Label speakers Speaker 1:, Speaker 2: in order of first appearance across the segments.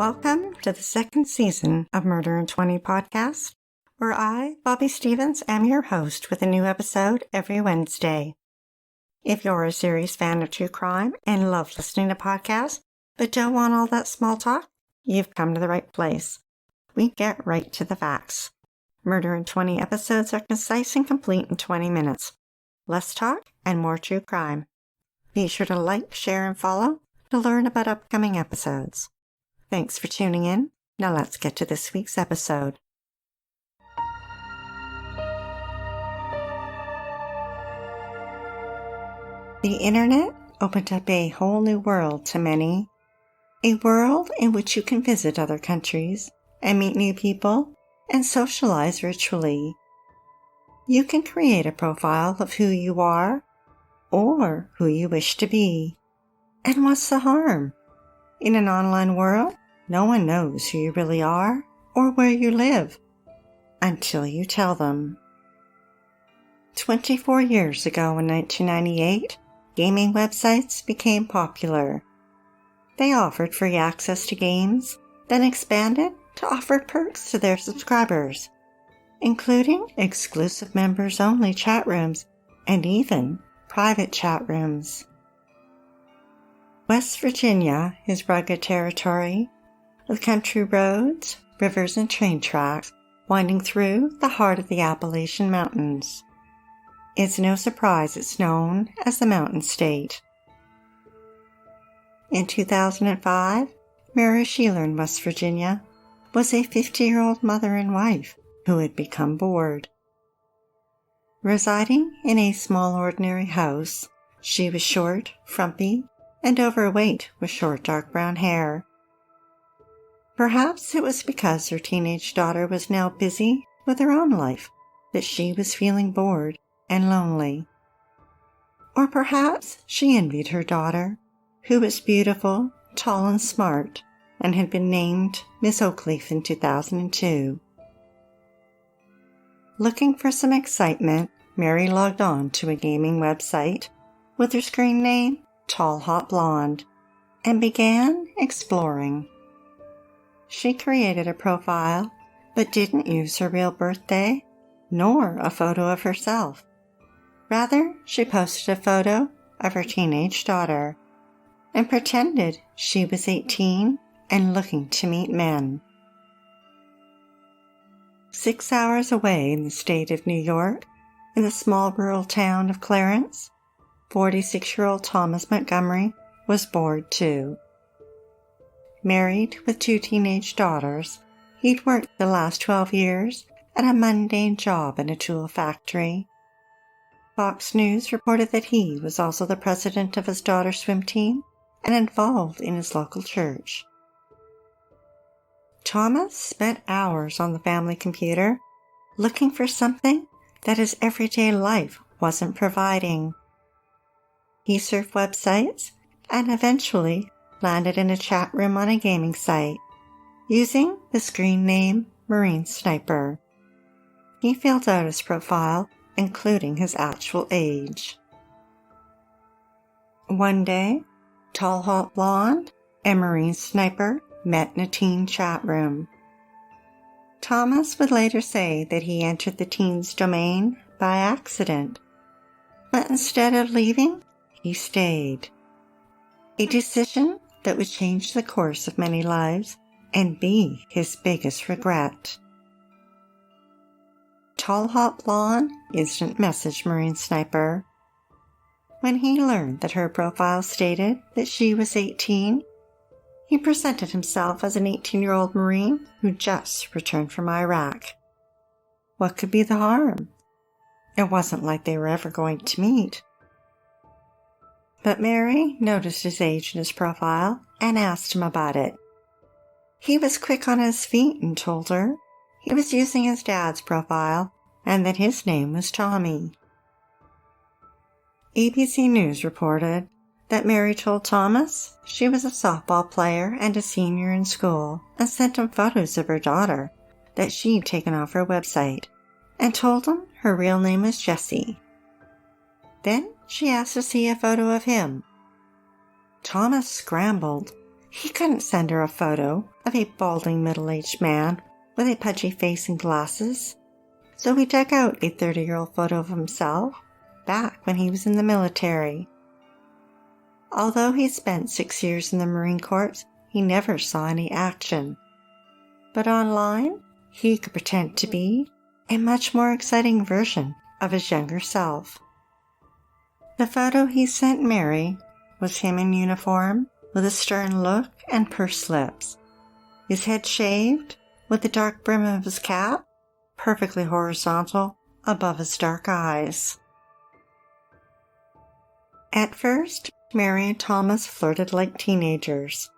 Speaker 1: Welcome to the second season of Murder in 20 podcast, where I, Bobby Stevens, am your host with a new episode every Wednesday. If you're a serious fan of true crime and love listening to podcasts, but don't want all that small talk, you've come to the right place. We get right to the facts. Murder in 20 episodes are concise and complete in 20 minutes. Less talk and more true crime. Be sure to like, share, and follow to learn about upcoming episodes. Thanks for tuning in. Now let's get to this week's episode. The internet opened up a whole new world to many. A world in which you can visit other countries and meet new people and socialize virtually. You can create a profile of who you are or who you wish to be. And what's the harm? In an online world, no one knows who you really are or where you live until you tell them. 24 years ago in 1998, gaming websites became popular. They offered free access to games, then expanded to offer perks to their subscribers, including exclusive members-only chat rooms and even private chat rooms. West Virginia is rugged territory, with country roads, rivers, and train tracks winding through the heart of the Appalachian Mountains. It's no surprise it's known as the Mountain State. In 2005, Mary Sheeler in West Virginia was a 50-year-old mother and wife who had become bored. Residing in a small ordinary house, she was short, frumpy, and overweight with short dark brown hair. Perhaps it was because her teenage daughter was now busy with her own life that she was feeling bored and lonely. Or perhaps she envied her daughter, who was beautiful, tall, and smart, and had been named Miss Oakleaf in 2002. Looking for some excitement, Mary logged on to a gaming website with her screen name Tall Hot Blond and began exploring. She created a profile but didn't use her real birthday nor a photo of herself. Rather, she posted a photo of her teenage daughter and pretended she was 18 and looking to meet men. 6 hours away in the state of New York, in the small rural town of Clarence, 46-year-old Thomas Montgomery was bored too. Married with 2 teenage daughters, he'd worked the last 12 years at a mundane job in a tool factory. Fox News reported that he was also the president of his daughter's swim team and involved in his local church. Thomas spent hours on the family computer looking for something that his everyday life wasn't providing. He surfed websites and eventually landed in a chat room on a gaming site using the screen name Marine Sniper. He filled out his profile, including his actual age. One day, Tall Hot Blond and Marine Sniper met in a teen chat room. Thomas would later say that he entered the teen's domain by accident, but instead of leaving, he stayed. A decision that would change the course of many lives and be his biggest regret. Tall Hot Blond instant messaged Marine Sniper. When he learned that her profile stated that she was 18, he presented himself as an 18-year-old Marine who just returned from Iraq. What could be the harm? It wasn't like they were ever going to meet. But Mary noticed his age in his profile and asked him about it. He was quick on his feet and told her he was using his dad's profile and that his name was Tommy. ABC News reported that Mary told Thomas she was a softball player and a senior in school and sent him photos of her daughter that she'd taken off her website and told him her real name was Jessie. Then she asked to see a photo of him. Thomas scrambled He couldn't send her a photo of a balding middle-aged man with a pudgy face and glasses, so he dug out a 30-year-old photo of himself back when he was in the military. Although he spent 6 years in the Marine Corps, he never saw any action. But online, he could pretend to be a much more exciting version of his younger self. The photo he sent Mary was him in uniform, with a stern look and pursed lips, his head shaved, with the dark brim of his cap perfectly horizontal above his dark eyes. At first, Mary and Thomas flirted like teenagers.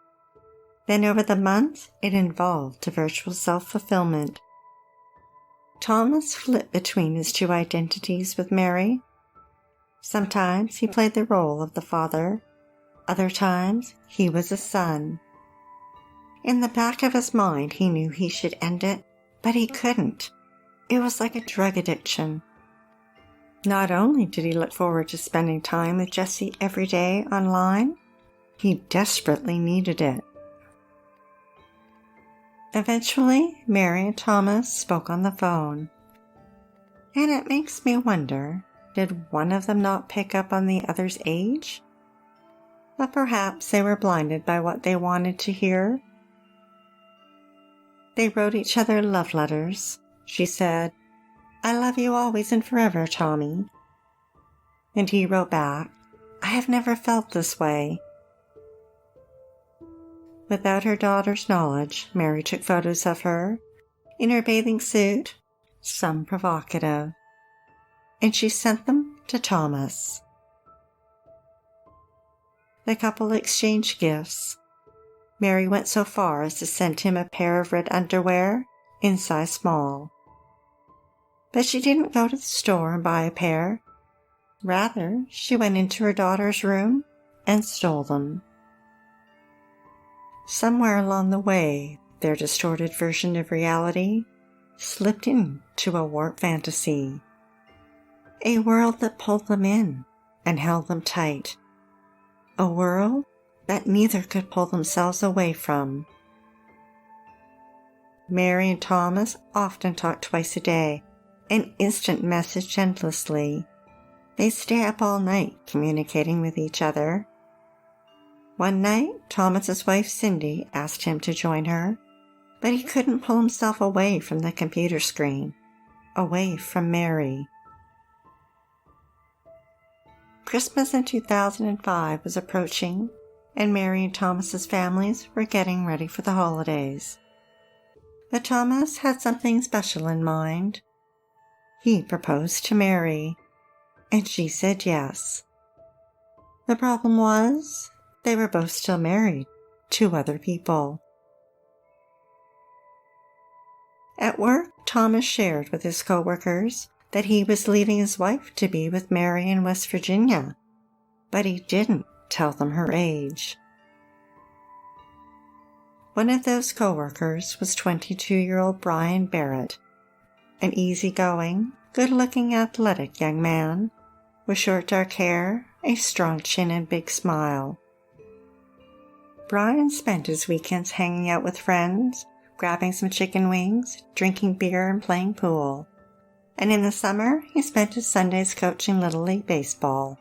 Speaker 1: Then over the months, it evolved to virtual self-fulfillment. Thomas flipped between his two identities with Mary. Sometimes he played the role of the father. Other times, he was a son. In the back of his mind, he knew he should end it, but he couldn't. It was like a drug addiction. Not only did he look forward to spending time with Jessie every day online, he desperately needed it. Eventually, Mary and Thomas spoke on the phone. And it makes me wonder, did one of them not pick up on the other's age? But perhaps they were blinded by what they wanted to hear. They wrote each other love letters. She said, "I love you always and forever, Tommy." And he wrote back, "I have never felt this way." Without her daughter's knowledge, Mary took photos of her, in her bathing suit, some provocative, and she sent them to Thomas. The couple exchanged gifts. Mary went so far as to send him a pair of red underwear in size small. But she didn't go to the store and buy a pair. Rather, she went into her daughter's room and stole them. Somewhere along the way, their distorted version of reality slipped into a warped fantasy. A world that pulled them in and held them tight. A world that neither could pull themselves away from. Mary and Thomas often talked twice a day, and instant messaged endlessly. They stay up all night communicating with each other. One night, Thomas's wife Cindy asked him to join her, but he couldn't pull himself away from the computer screen, away from Mary. Christmas in 2005 was approaching, and Mary and Thomas's families were getting ready for the holidays. But Thomas had something special in mind. He proposed to Mary, and she said yes. The problem was, they were both still married to other people. At work, Thomas shared with his coworkers that he was leaving his wife to be with Mary in West Virginia, but he didn't tell them her age. One of those coworkers was 22-year-old Brian Barrett, an easygoing, good-looking, athletic young man with short dark hair, a strong chin, and big smile. Brian spent his weekends hanging out with friends, grabbing some chicken wings, drinking beer, and playing pool. And in the summer, he spent his Sundays coaching Little League baseball.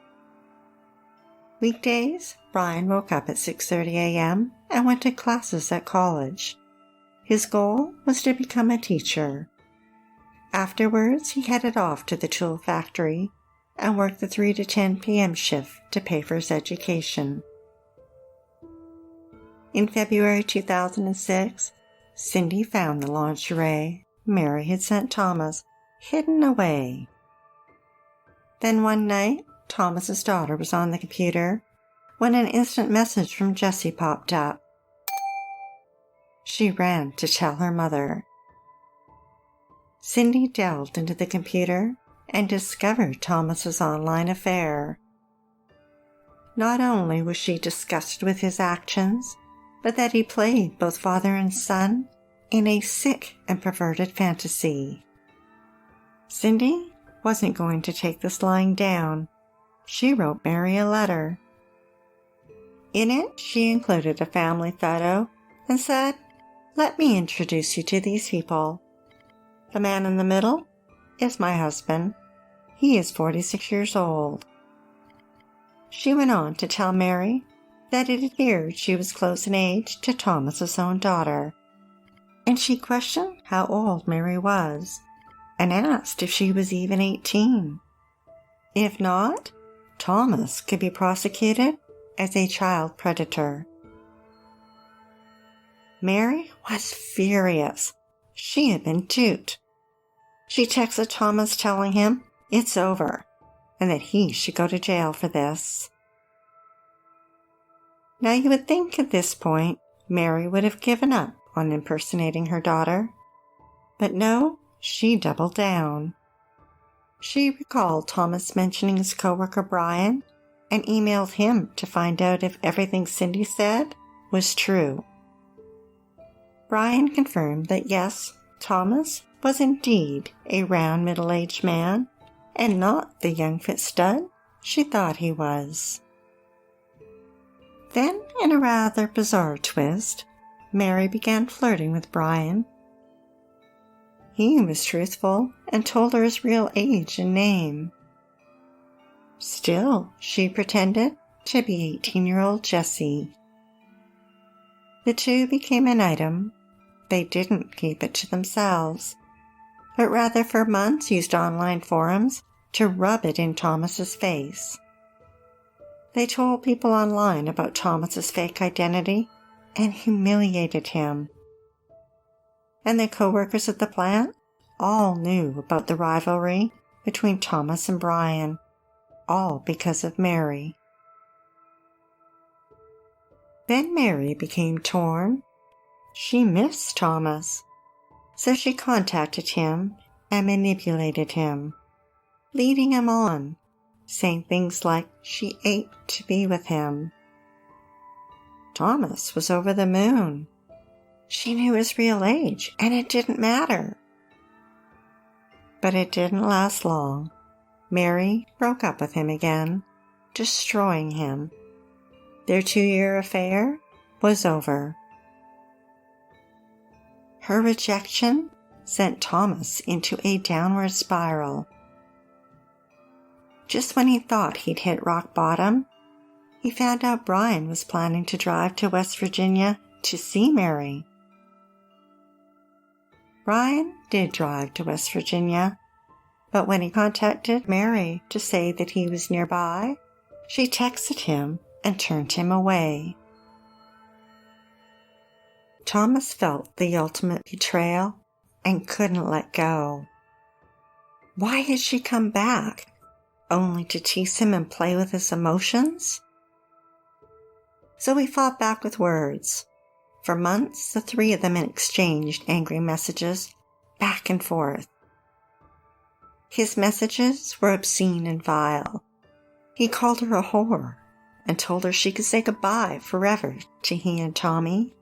Speaker 1: Weekdays, Brian woke up at 6:30 a.m. and went to classes at college. His goal was to become a teacher. Afterwards, he headed off to the tool factory and worked the 3 to 10 p.m. shift to pay for his education. In February 2006, Cindy found the lingerie Mary had sent Thomas hidden away. Then one night, Thomas's daughter was on the computer when an instant message from Jessie popped up. She ran to tell her mother. Cindy delved into the computer and discovered Thomas's online affair. Not only was she disgusted with his actions, but that he played both father and son in a sick and perverted fantasy. Cindy wasn't going to take this lying down. She wrote Mary a letter. In it, she included a family photo and said, "Let me introduce you to these people. The man in the middle is my husband. He is 46 years old." She went on to tell Mary that it appeared she was close in age to Thomas's own daughter, and she questioned how old Mary was and asked if she was even 18. If not, Thomas could be prosecuted as a child predator. Mary was furious. She had been duped. She texted Thomas telling him it's over and that he should go to jail for this. Now you would think at this point Mary would have given up on impersonating her daughter, but no, she doubled down. She recalled Thomas mentioning his coworker Brian and emailed him to find out if everything Cindy said was true. Brian confirmed that yes, Thomas was indeed a round middle-aged man and not the young fit stud she thought he was. Then, in a rather bizarre twist, Mary began flirting with Brian. He was truthful and told her his real age and name. Still, she pretended to be 18-year-old Jessie. The two became an item. They didn't keep it to themselves, but rather for months used online forums to rub it in Thomas's face. They told people online about Thomas's fake identity and humiliated him. And the co-workers at the plant all knew about the rivalry between Thomas and Brian, all because of Mary. Then Mary became torn. She missed Thomas, so she contacted him and manipulated him, leading him on, saying things like she ached to be with him. Thomas was over the moon. She knew his real age, and it didn't matter. But it didn't last long. Mary broke up with him again, destroying him. Their 2-year affair was over. Her rejection sent Thomas into a downward spiral. Just when he thought he'd hit rock bottom, he found out Brian was planning to drive to West Virginia to see Mary. Brian did drive to West Virginia, but when he contacted Mary to say that he was nearby, she texted him and turned him away. Thomas felt the ultimate betrayal and couldn't let go. Why had she come back, only to tease him and play with his emotions? So he fought back with words. For months, the three of them exchanged angry messages back and forth. His messages were obscene and vile. He called her a whore and told her she could say goodbye forever to he and Tommy.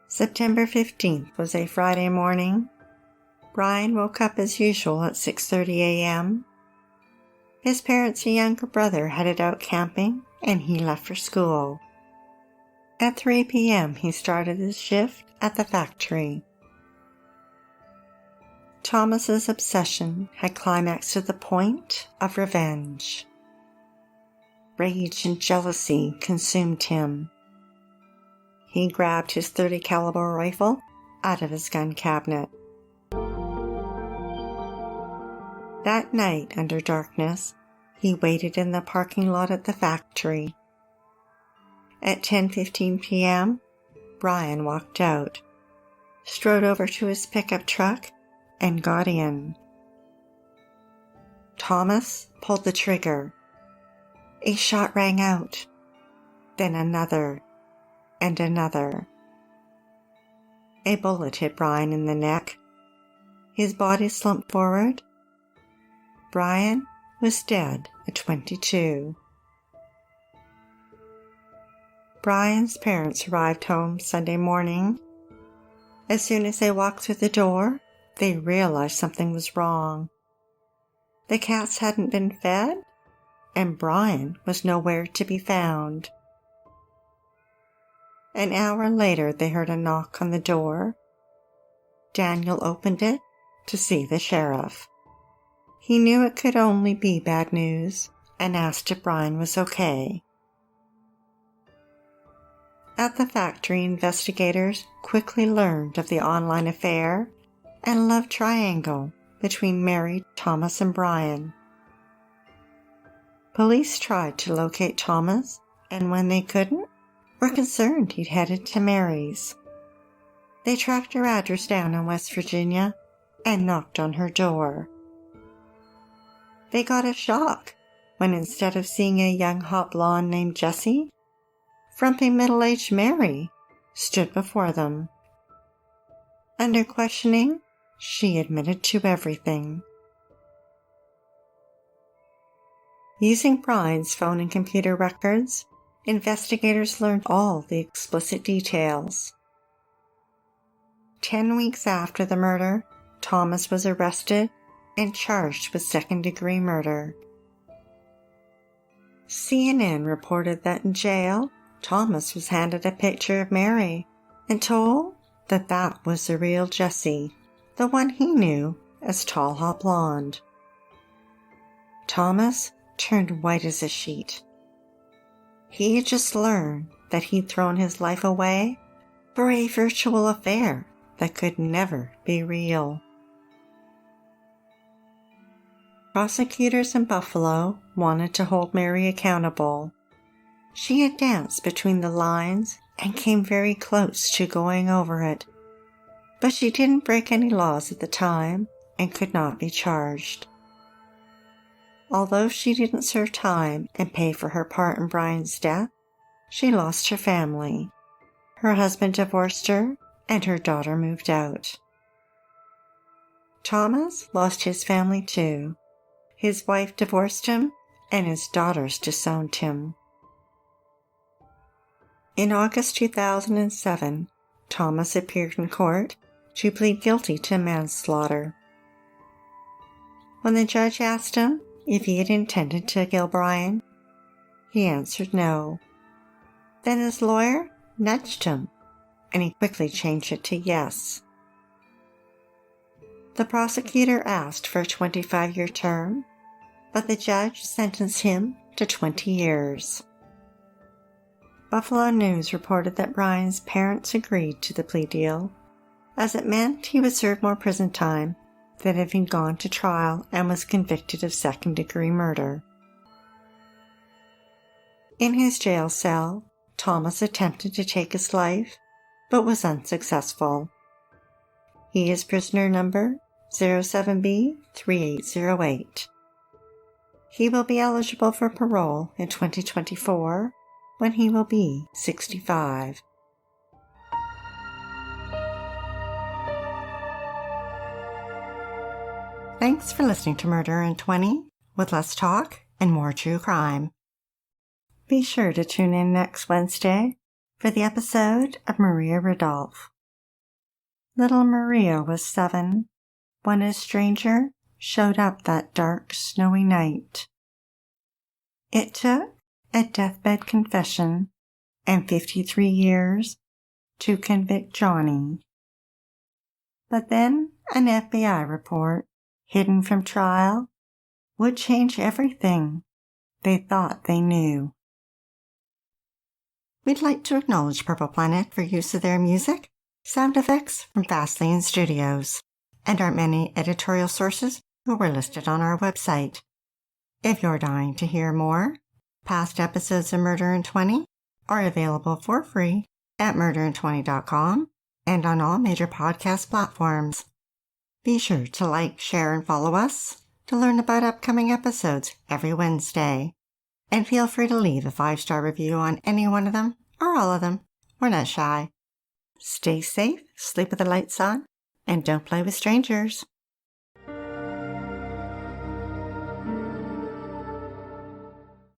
Speaker 1: September 15th was a Friday morning. Brian woke up as usual at 6:30 a.m. His parents and younger brother headed out camping, and he left for school. At 3 p.m., he started his shift at the factory. Thomas's obsession had climaxed to the point of revenge. Rage and jealousy consumed him. He grabbed his .30 caliber rifle out of his gun cabinet. That night, under darkness, he waited in the parking lot at the factory. At 10:15 p.m., Brian walked out, strode over to his pickup truck, and got in. Thomas pulled the trigger. A shot rang out, then another, and another. A bullet hit Brian in the neck. His body slumped forward. Brian was dead at 22. Brian's parents arrived home Sunday morning. As soon as they walked through the door, they realized something was wrong. The cats hadn't been fed, and Brian was nowhere to be found. An hour later, they heard a knock on the door. Daniel opened it to see the sheriff. He knew it could only be bad news and asked if Brian was okay. At the factory, investigators quickly learned of the online affair and love triangle between Mary, Thomas, and Brian. Police tried to locate Thomas, and when they couldn't, were concerned he'd headed to Mary's. They tracked her address down in West Virginia and knocked on her door. They got a shock when instead of seeing a young hot blonde named Jessie, frumpy middle-aged Mary stood before them. Under questioning, she admitted to everything. Using Brian's phone and computer records, investigators learned all the explicit details. 10 weeks after the murder, Thomas was arrested and charged with second-degree murder. CNN reported that in jail, Thomas was handed a picture of Mary and told that that was the real Jessie, the one he knew as Tall Hot Blond. Thomas turned white as a sheet. He had just learned that he'd thrown his life away for a virtual affair that could never be real. Prosecutors in Buffalo wanted to hold Mary accountable. She had danced between the lines and came very close to going over it, but she didn't break any laws at the time and could not be charged. Although she didn't serve time and pay for her part in Brian's death, she lost her family. Her husband divorced her, and her daughter moved out. Thomas lost his family too. His wife divorced him, and his daughters disowned him. In August 2007, Thomas appeared in court to plead guilty to manslaughter. When the judge asked him if he had intended to kill Brian, he answered no. Then his lawyer nudged him, and he quickly changed it to yes. The prosecutor asked for a 25-year term, but the judge sentenced him to 20 years. Buffalo News reported that Brian's parents agreed to the plea deal, as it meant he would serve more prison time than if he'd gone to trial and was convicted of second-degree murder. In his jail cell, Thomas attempted to take his life, but was unsuccessful. He is prisoner number 07B3808. He will be eligible for parole in 2024 when he will be 65. Thanks for listening to Murder in 20 with less talk and more true crime. Be sure to tune in next Wednesday for the episode of Maria Rudolph. Little Maria was 7 when a stranger showed up that dark, snowy night. It took a deathbed confession and 53 years to convict Johnny. But then an FBI report, hidden from trial, would change everything they thought they knew. We'd like to acknowledge Purple Planet for use of their music, sound effects from Fastline Studios, and our many editorial sources who were listed on our website. If you're dying to hear more, past episodes of Murder in 20 are available for free at murderin20.com and on all major podcast platforms. Be sure to like, share, and follow us to learn about upcoming episodes every Wednesday. And feel free to leave a 5-star review on any one of them or all of them. We're not shy. Stay safe, sleep with the lights on, and don't play with strangers.